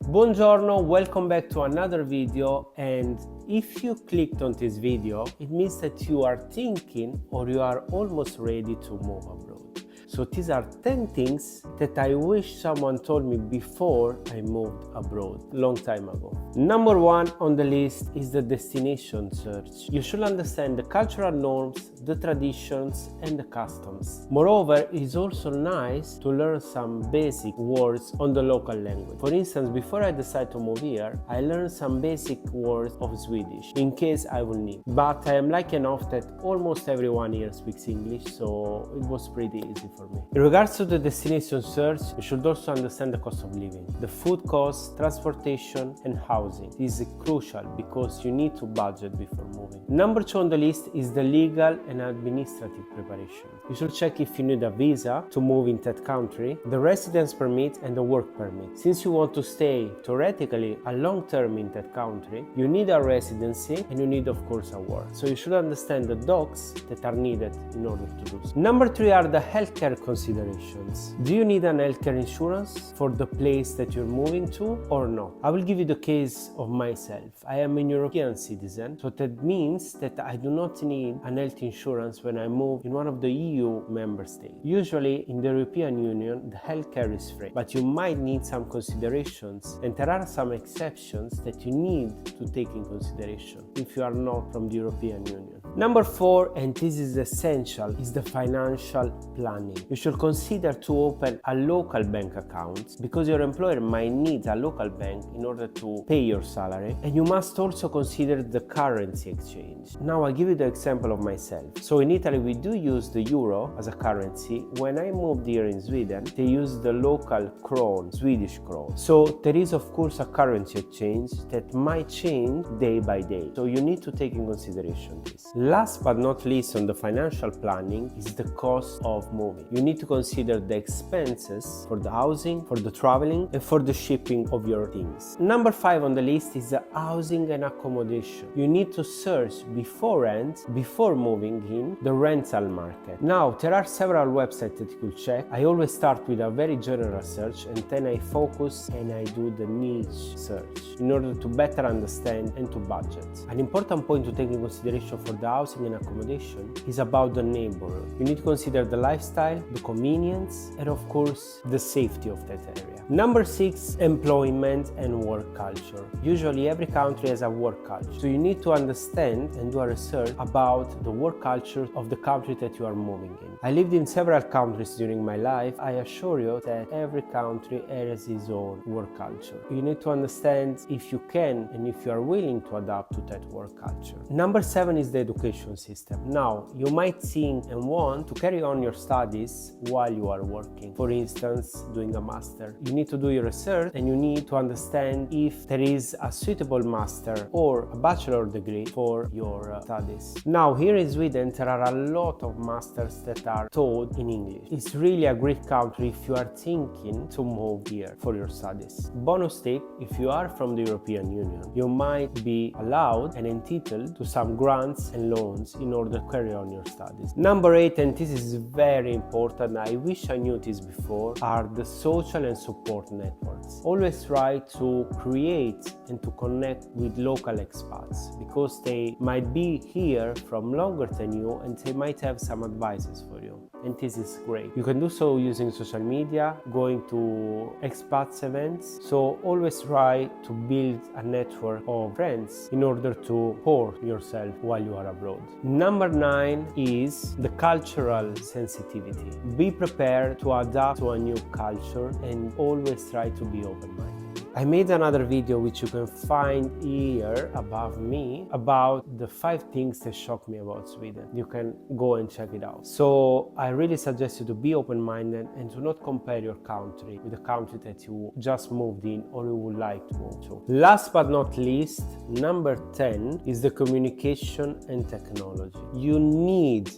Buongiorno, welcome back to another video, and if you clicked on this video, it means that you are thinking or you are almost ready to move abroad. So these are 10 things that I wish someone told me before I moved abroad, long time ago. Number one on the list is the destination search. You should understand the cultural norms, the traditions and the customs. Moreover, it is also nice to learn some basic words on the local language. For instance, before I decided to move here, I learned some basic words of Swedish in case I will need. But I am lucky enough that almost everyone here speaks English, so it was pretty easy for me. In regards to the destination search, you should also understand the cost of living, the food costs, transportation and housing. This is crucial because you need to budget before moving. Number two on the list is the legal and administrative preparation. You should check if you need a visa to move in that country, the residence permit and the work permit. Since you want to stay theoretically a long term in that country, you need a residency and you need of course a work. So you should understand the docs that are needed in order to do so. Number three are the healthcare considerations. Do you need an healthcare insurance for the place that you're moving to or not? I will give you the case of myself. I am a European citizen, so that means that I do not need an health insurance when I move in one of the EU member states. Usually in the European Union, the healthcare is free, but you might need some considerations, and there are some exceptions that you need to take in consideration if you are not from the European Union. Number four, and this is essential, is the financial planning. You should consider to open a local bank account because your employer might need a local bank in order to pay your salary, and you must also consider the currency exchange. Now I'll give you the example of myself. So in Italy we do use the euro as a currency. When I moved here in Sweden, they use the local krone, Swedish krone. So there is of course a currency exchange that might change day by day. So you need to take in consideration this. Last but not least on the financial planning is the cost of moving. You need to consider the expenses for the housing, for the traveling, and for the shipping of your things. Number five on the list is the housing and accommodation. You need to search beforehand, before moving in, the rental market. Now, there are several websites that you could check. I always start with a very general search and then I focus and I do the niche search in order to better understand and to budget. An important point to take in consideration for the housing and accommodation is about the neighborhood. You need to consider the lifestyle, the convenience, and of course the safety of that area. Number six, employment and work culture. Usually every country has a work culture, so you need to understand and do a research about the work culture of the country that you are moving in. I lived in several countries during my life. I assure you that every country has its own work culture. You need to understand if you can and if you are willing to adapt to that work culture. Number seven is the education system. Now, you might think and want to carry on your studies while you are working. For instance, doing a master. You need to do your research and you need to understand if there is a suitable master or a bachelor degree for your studies. Now, here in Sweden, there are a lot of masters that are taught in English. It's really a great country if you are thinking to move here for your studies. Bonus tip, if you are from the European Union, you might be allowed and entitled to some grants and loans in order to carry on your studies. Number eight, and this is very important, I wish I knew this before, are the social and support networks. Always try to create and to connect with local expats because they might be here from longer than you and they might have some advices for you. And this is great. You can do so using social media, going to expats events. So always try to build a network of friends in order to support yourself while you are abroad. Number nine is the cultural sensitivity. Be prepared to adapt to a new culture and always try to be open-minded. I made another video which you can find here above me about the 5 things that shocked me about Sweden. You can go and check it out. So I really suggest you to be open-minded and to not compare your country with the country that you just moved in or you would like to move to. Last but not least, number 10 is the communication and technology. You need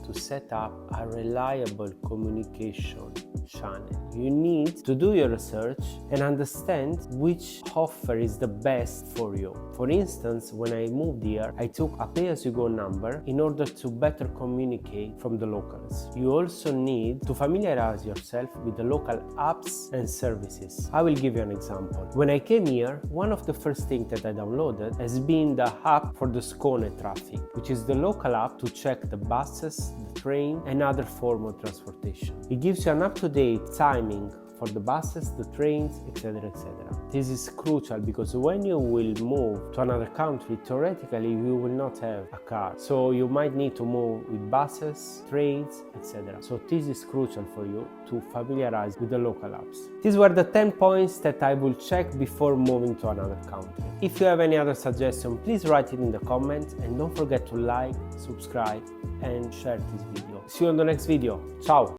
to set up a reliable communication channel. You need to do your research and understand which offer is the best for you. For instance, when I moved here, I took a pay-as-you-go number in order to better communicate from the locals. You also need to familiarize yourself with the local apps and services. I will give you an example. When I came here, one of the first things that I downloaded has been the app for the Skåne traffic, which is the local app to check the buses, the train, and other form of transportation. It gives you an up-to-date timing for the buses, the trains, etc., etc. This is crucial because when you will move to another country, theoretically you will not have a car. So you might need to move with buses, trains, etc. So this is crucial for you to familiarize with the local apps. These were the 10 points that I will check before moving to another country. If you have any other suggestion, please write it in the comments and don't forget to like, subscribe and share this video. See you on the next video. Ciao!